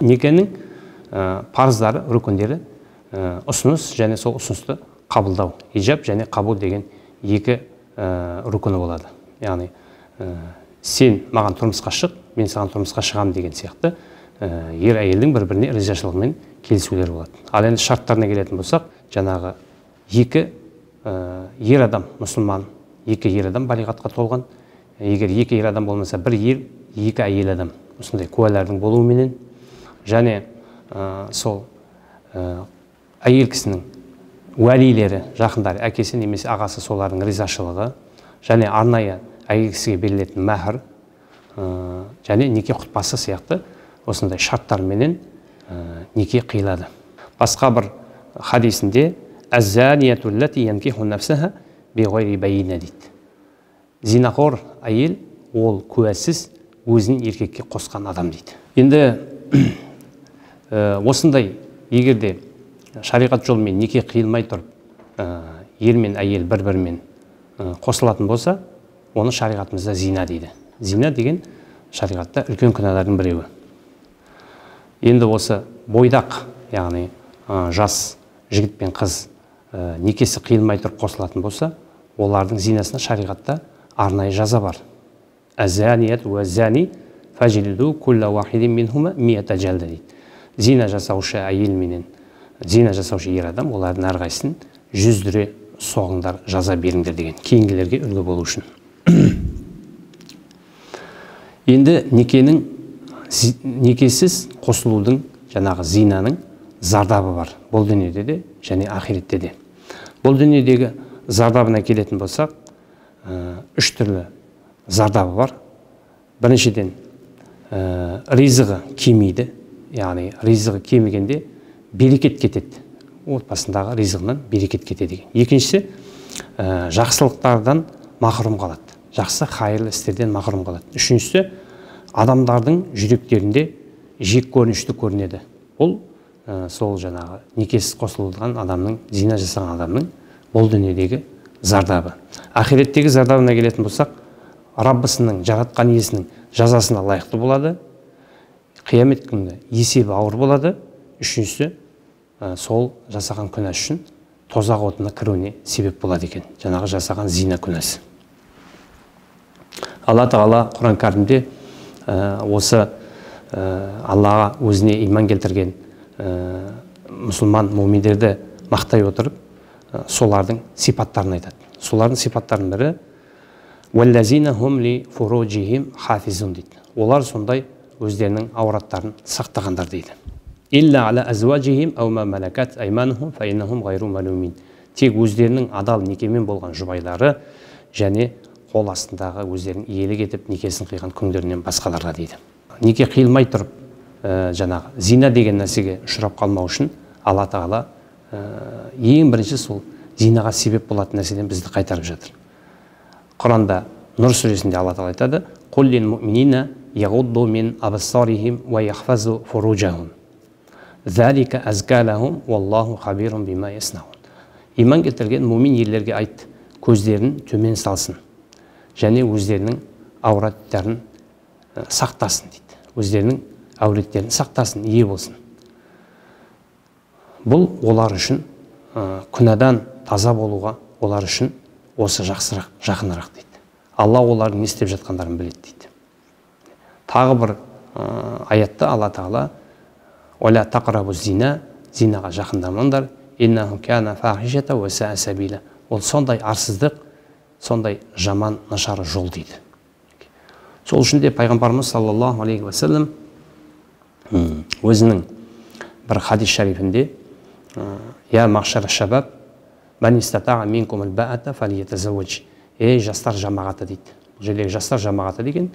некенің парыздары, рукундері ұсыныс және сол ұсынысты қабылдау. Ижаб және қабул деген екі рукуны болады. Яғни сен маған тұрмысқа шық, мен саған тұрмысқа шығам деген сияқты ер әйелдің бір-біріне ризашылығымен келісулер болады. Ал енді шарттарына келетін болсақ, жаңағы екі ер адам, мұсылман, екі ер адам балиғатқа толған. Егер екі ер адам болмаса, бір ер, екі әйел адам осындай куәлардың болуыменен, және сол әйел кісінің уәлилері, жақындары, әкесі немесе ағасы солардың ризашылығы, және арнайы әйел кісіге берілетін мәһр және неке құтпасы сияқты осындай шарттарменен неке қиылады. Басқа бір хадисінде әз-занияттуллати янкиху нафсаха биғайри байина дейді. Зинақор әйел ол куәсіз өзін еркекке қосқан адам дейді. Енді осындай егерде шариғат жолымен неке қиылмай тұрып ер мен әйел бір-бірімен қосылатын болса, оны шариғатымызда зина дейді. Зина деген шариғатта үлкен күнәлардың біреуі. Енді осы бойдақ, яғни жас жігіт пен қыз некесі қиылмай тұрып қосылатын болса, олардың зинасына шариғатта арнайы жаза бар. Әз-заният уәз-зани фажлиду кулла уахидин минхума миата жалда дейді. Зина жасаушы әйел менен зина жасаушы ер адам, олардың әрқайсысын 100 дүре соғыңдар, жаза беріңдер деген, кейінгілерге үлгі болу үшін. Енді некесіз қосылудың, жаңағы зинаның зардабы бар. Бұл дүниеде де және ақиретте де. Бұл дүниедегі зардабына келетін болсақ, 3 түрлі зардабы бар. Біріншіден, ризығы кемейді. Яғни ризығы кемегенде берекет кетеді. Отбасындағы ризығынан берекет кетеді деген. Екіншісі, жақсылықтардан махрұм қалады. Жақсы хайырлы істерден махрұм қалады. Үшіншісі, адамдардың жүректерінде жек көрінішті көрінеді. Бұл сол жаңағы некесіз қосылған адамның, зина жасаған адамның бұл дүниедегі зардабы. Ақиреттегі зардабына келетін болсақ, Раббысының жаратқан иесінің жазасына лайықты болады. Қиямет күнінде есебі ауыр болады. Үшіншісі, сол жасаған күнәсі үшін тозақ отына кіруіне себеп болады екен. Жаңағы жасаған зина күнәсі. Алла Тағала Құран кәрімде осы Аллаға өзіне иман келтірген мұсылман муминдерді мақтай отырып, солардың сипаттарын айтады. Солардың сипаттарының бірі «Уәлләзина хум ли фуруджихим хафизун» дейді. Олар сондай өздерінің аураттарын сақтағандар дейді. «Илля аля азваджихим ау ма малакат айманхум фа иннахум гайру малумин». Тек өздерінің адал некемен болған жұбайлары және қол астындағы өздерінің иелік етіп некесін қиған күңдерінен басқаларға дейді. Неке қиылмай тұрып, жаңағы зина деген нәрсеге ұшырап қалмау үшін Алла Тағала ең бірінші сол зинаға себеп болатын нәрседен бізді қайтарып жатыр. Құранда Нұр сүресінде Алла Тағала айтады: «Қул лил муъминина яғудду мин абсарихим ва яхфазу фуруджахум. Залика азка лахум валлаху хабирун бима яснаун». Иман келтірген мумин ерлерге айт, көздерін төмен салсын және өздерінің аураттарын сақтасын дейді. Өздерінің әуреттерін сақтасын, ие болсын. Бұл олар үшін күнәдан таза болуға, олар үшін осы жақсырақ, жақынырақ дейді. Алла олардың не істеп жатқандарын біледі дейді. Тағы бір аятта Алла Тағала «Оля тақрабу зина», зинаға жақындамаңдар, «Иннаху кана фахишата ва саа сабила». Ол сондай арсыздық, сондай жаман, нашар жол дейді. Сол үшін де пайғамбарымыз саллаллаху алейхи ва саллям өзінің бір хадис шарифінде «Я махшар шабаб, ман истата'a минкум ал-ба'ата фалиятазавваж». Ей жастар жамағаты дейді. Бұл жердегі жастар жамағаты деген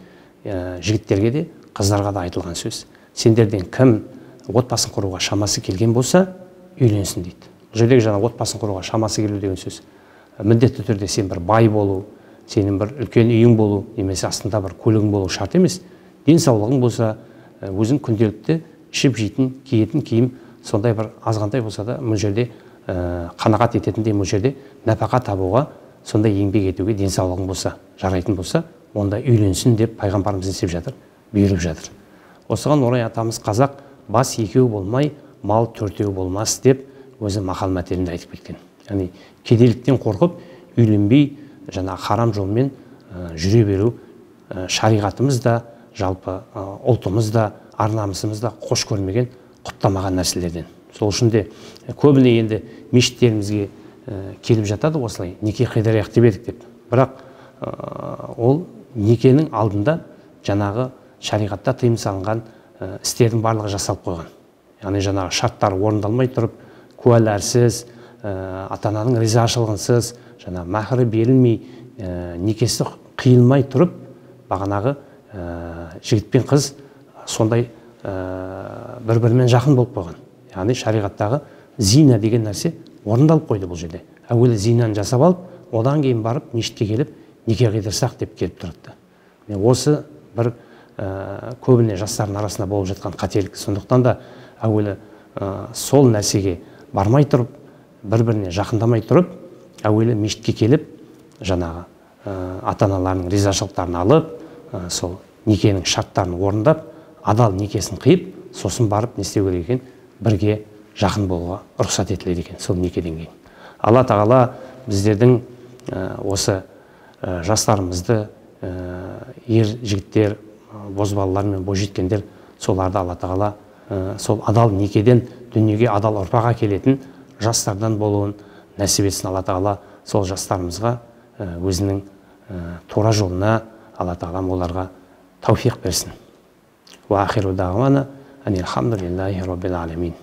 жігіттерге де, қыздарға да айтылған сөз. Сендерден кім отбасын құруға шамасы келген болса, үйленсін дейді. Бұл жердегі жаңа отбасын құруға шамасы келу деген сөз. Міндетті түрде сен бір бай болу, сенің бір үлкен үйің болу, немесе астында бір көлігің болу шарт емес. Денсаулығың болса, өзің күнделікті ішіп жейтін, киетін киім сондай бір азғантай болса да, бұл жерде қанағат ететіндей, бұл жерде нәпақа табуға, сондай еңбек етуге денсаулығың болса, жарайтын болса, онда үйленсін деп пайғамбарымыз не істеп жатыр, бұйырып жатыр. Осыған орай атамыз қазақ бас екеу болмай, мал төртеу болмас деп өзі мақал мәтелінде айтып кеткен. Яғни кедейліктен қорқып, үйленбей, жаңа харам жолмен жүре беру шариғатымыз да, жалпы ұлтымыз да, ар-намысымыз да қош көрмеген, құптамаған нәрселерден. Сол үшін де көбіне енді мешіттерімізге келіп жатады осылай, неке қидырайық деп едік деп. Бірақ ол некенің алдында жаңағы шариғатта тыйым салынған істердің барлығы жасалып қойған. Яғни жаңағы шарттар орындалмай тұрып, куәләрсіз, ата-ананың ризашылығынсыз, жаңағы мәһрі берілмей, некесі қиылмай тұрып, бағанағы жігіт пен қыз сондай бір-бірімен жақын болып қойған. Яғни шариғаттағы зина деген нәрсе орындалып қойды бұл жерде. Әуелі зинаны жасап алып, одан кейін барып мешітке келіп, неке қидырсақ деп келіп тұрды. Осы бір көбіне жастардың арасында болып жатқан қателік. Сондықтан да әуелі сол нәрсеге бармай тұрып, бір-біріне жақындамай тұрып, әуелі мешітке келіп, жаңағы ата-аналарының ризашылықтарын алып, сол некенің шарттарын орындап, адал некесін қиып, сосын барып не істеу керек екен, бірге жақын болуға рұқсат етіледі екен сол некеден кейін. Алла тағала біздердің осы жастарымызды, ер жігіттер, бозбалалар мен бойжеткендер, соларды Алла тағала сол адал некеден дүниеге адал ұрпақ әкелетін жастардан болуын нәсіп етсін. Алла тағала сол жастарымызға өзінің тура жолына Алла тағала оларға тауфиқ берсін. Ва ахиру дағуана анил хамдулиллахи роббил алемин.